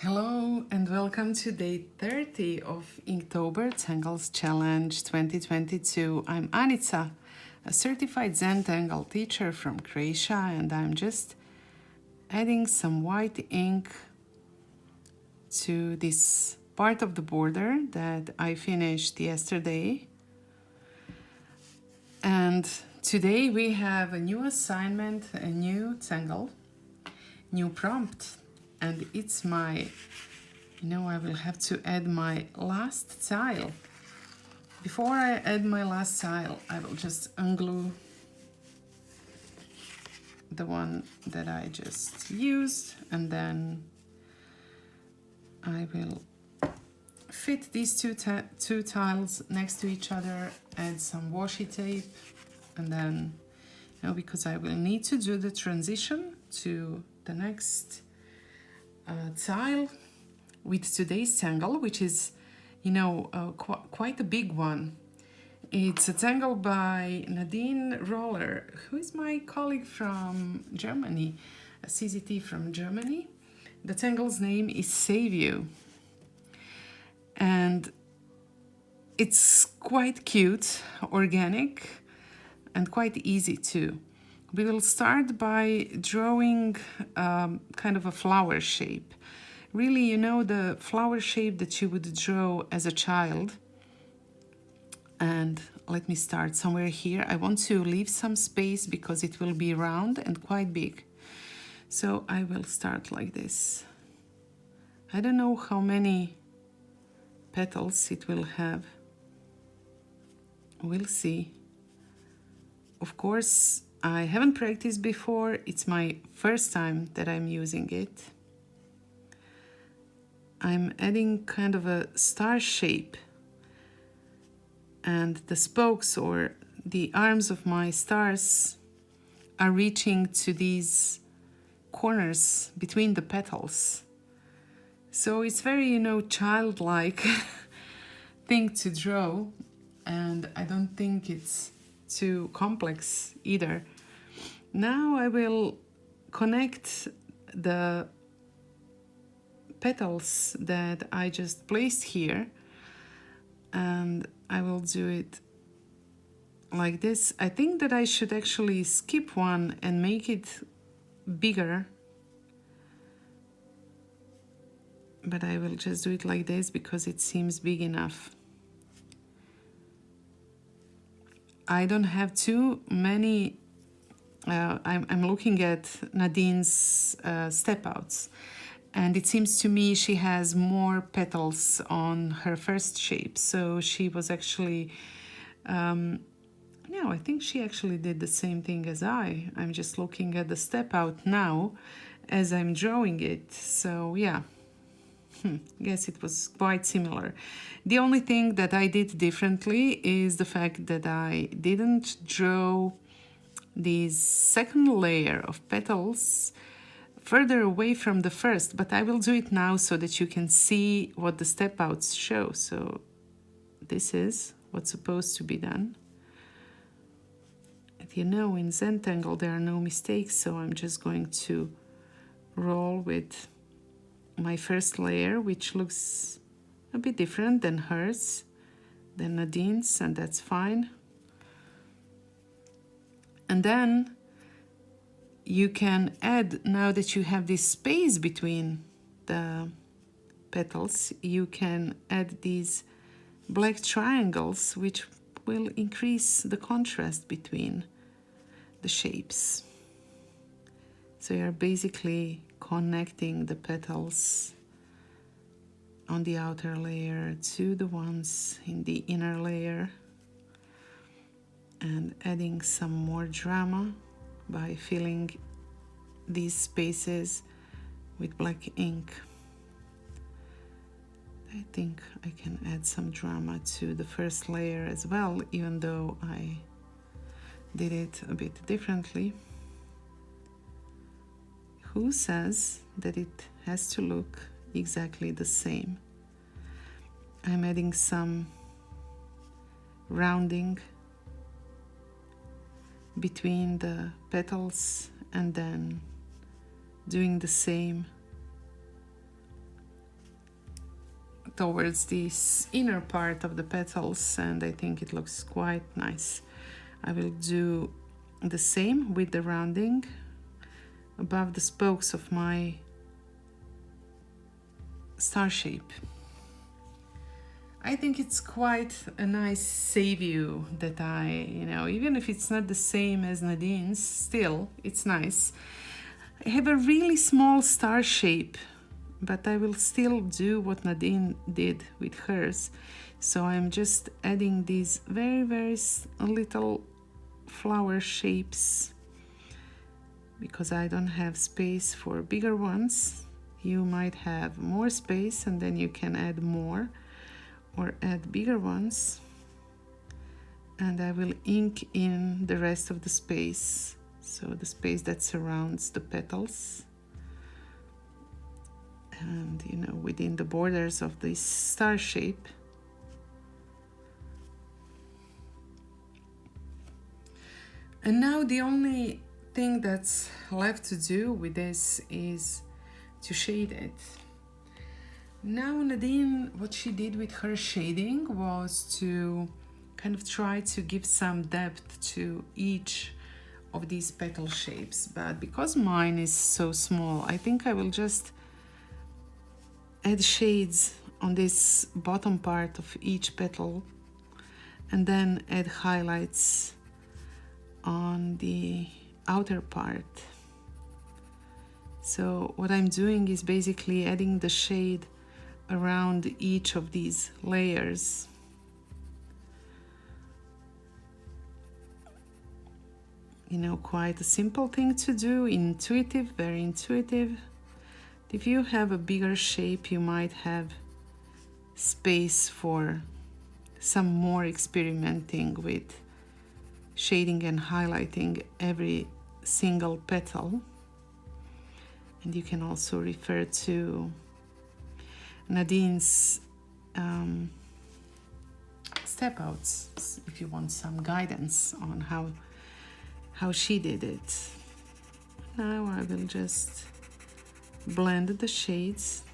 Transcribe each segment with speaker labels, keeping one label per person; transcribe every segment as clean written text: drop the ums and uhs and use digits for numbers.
Speaker 1: Hello and welcome to day 30 of Inktober Tangles Challenge 2022. I'm Anica, a certified Zentangle teacher from Croatia, and I'm just adding some white ink to this part of the border that I finished yesterday. And today we have a new assignment, a new tangle, new prompt. And it's I will have to add my last tile. Before I add my last tile, I will just unglue the one that I just used, and then I will fit these two tiles next to each other, add some washi tape, and then, because I will need to do the transition to the next tile with today's tangle, which is, quite a big one. It's a tangle by Nadine Roller, who is my colleague from Germany, a CZT from Germany. The tangle's name is SaveU. And it's quite cute, organic, and quite easy too. We will start by drawing kind of a flower shape. Really, the flower shape that you would draw as a child. And let me start somewhere here. I want to leave some space because it will be round and quite big. So I will start like this. I don't know how many petals it will have. We'll see. Of course, I haven't practiced before. It's my first time that I'm using it. I'm adding kind of a star shape, and the spokes or the arms of my stars are reaching to these corners between the petals. So it's very, childlike thing to draw, and I don't think it's too complex either. Now I will connect the petals that I just placed here, and I will do it like this. I think that I should actually skip one and make it bigger, but I will just do it like this because it seems big enough. I don't have too many. I'm looking at Nadine's step outs, and it seems to me she has more petals on her first shape. So she was actually, I think she actually did the same thing as I'm just looking at the step out now as I'm drawing it. So yeah. Guess it was quite similar. The only thing that I did differently is the fact that I didn't draw this second layer of petals further away from the first, but I will do it now so that you can see what the step outs show. So this is what's supposed to be done. And in Zentangle there are no mistakes, so I'm just going to roll with my first layer, which looks a bit different than hers, than Nadine's, and that's fine. And then you can add, now that you have this space between the petals, you can add these black triangles, which will increase the contrast between the shapes. So you're basically connecting the petals on the outer layer to the ones in the inner layer, and adding some more drama by filling these spaces with black ink. I think I can add some drama to the first layer as well, even though I did it a bit differently. Who says that it has to look exactly the same? I'm adding some rounding between the petals and then doing the same towards this inner part of the petals, and I think it looks quite nice. I will do the same with the rounding above the spokes of my star shape. I think it's quite a nice SaveU that even if it's not the same as Nadine's, still it's nice. I have a really small star shape, but I will still do what Nadine did with hers. So I'm just adding these very, very little flower shapes because I don't have space for bigger ones. You might have more space and then you can add more or add bigger ones. And I will ink in the rest of the space, so the space that surrounds the petals. And within the borders of this star shape. And now the only thing that's left to do with this is to shade it. Now Nadine, what she did with her shading was to kind of try to give some depth to each of these petal shapes, but because mine is so small, I think I will just add shades on this bottom part of each petal and then add highlights on the outer part. So what I'm doing is basically adding the shade around each of these layers. Quite a simple thing to do, intuitive, very intuitive. If you have a bigger shape, you might have space for some more experimenting with shading and highlighting every single petal. And you can also refer to Nadine's step outs if you want some guidance on how she did it. Now I will just blend the shades.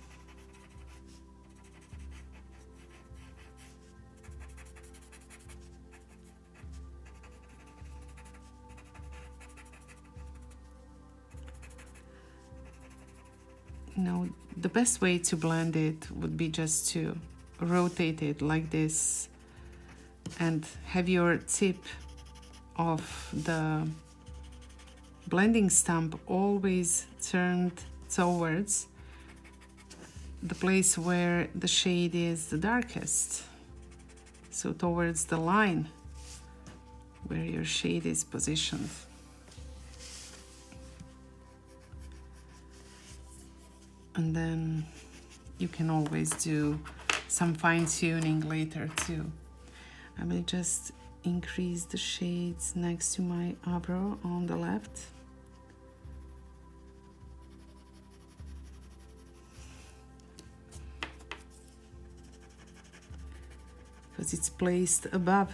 Speaker 1: The best way to blend it would be just to rotate it like this and have your tip of the blending stump always turned towards the place where the shade is the darkest, so towards the line where your shade is positioned. And then you can always do some fine-tuning later too. I will just increase the shades next to my eyebrow on the left. Because it's placed above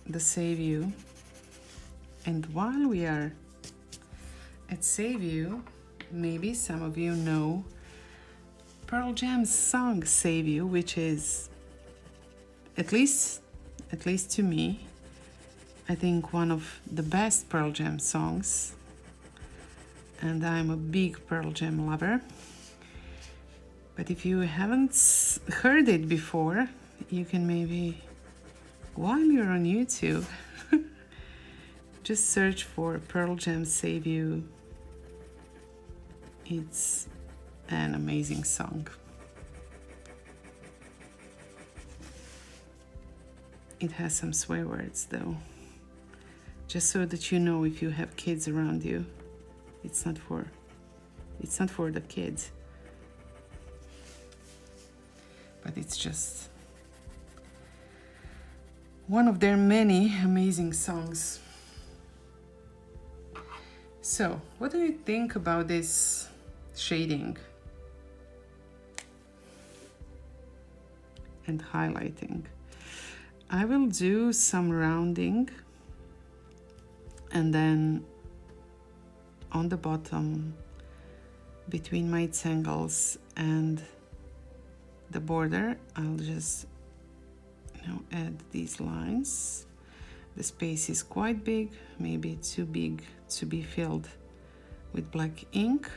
Speaker 1: the SaveU. And while we are at SaveU, maybe some of you know Pearl Jam's song SaveU, which is at least to me, I think one of the best Pearl Jam songs, and I'm a big Pearl Jam lover. But if you haven't heard it before, you can maybe, while you're on YouTube, just search for Pearl Jam SaveU. It's an amazing song. It has some swear words though, just so that you know if you have kids around you, it's not for the kids, but it's just one of their many amazing songs. So, what do you think about this shading and highlighting? I will do some rounding and then on the bottom between my tangles and the border. I'll just add these lines. The space is quite big, maybe too big to be filled with black ink.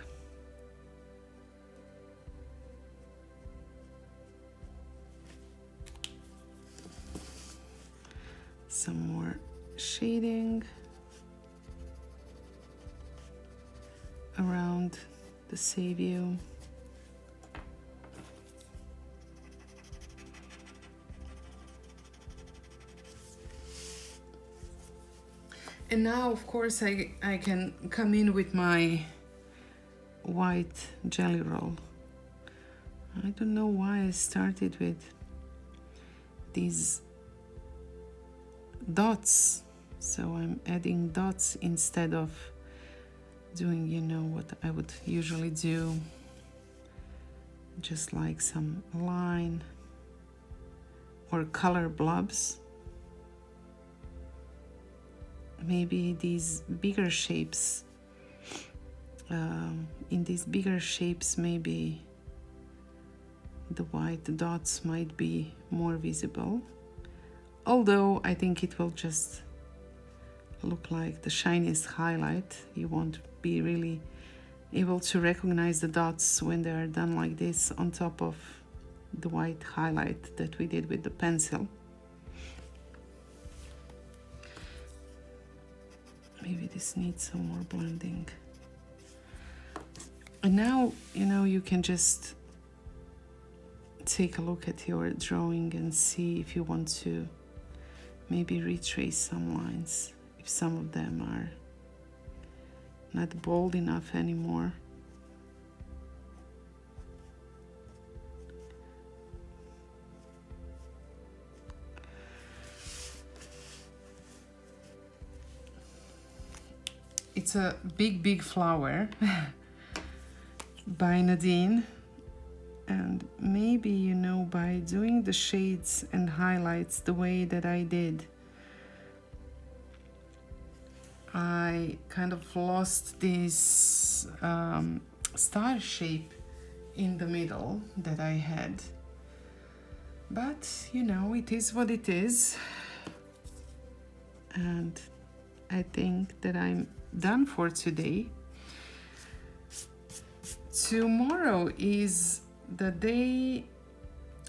Speaker 1: Some more shading around the SaveU. And now, of course, I can come in with my white jelly roll. I don't know why I started with these dots. So I'm adding dots instead of doing, what I would usually do. Just like some line or color blobs. Maybe these bigger shapes, in these bigger shapes, maybe the white dots might be more visible. Although I think it will just look like the shiniest highlight. You won't be really able to recognize the dots when they are done like this on top of the white highlight that we did with the pencil. Maybe this needs some more blending. And now, you can just take a look at your drawing and see if you want to maybe retrace some lines, if some of them are not bold enough anymore. It's a big flower by Nadine, and maybe by doing the shades and highlights the way that I did, I kind of lost this star shape in the middle that I had. But it is what it is, and I think that I'm done for today. Tomorrow is the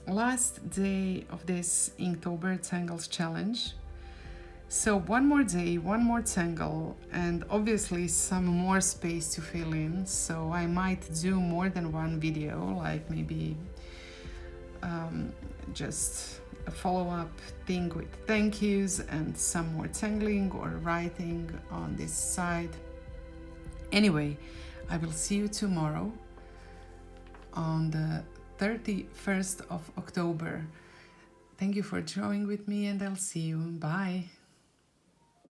Speaker 1: last day of this Inktober Tangles challenge. So one more day, one more tangle, and obviously some more space to fill in. So I might do more than one video, like maybe just a follow-up thing with thank yous and some more tangling or writing on this side. Anyway, I will see you tomorrow on the 31st of October. Thank you for drawing with me, and I'll see you. Bye.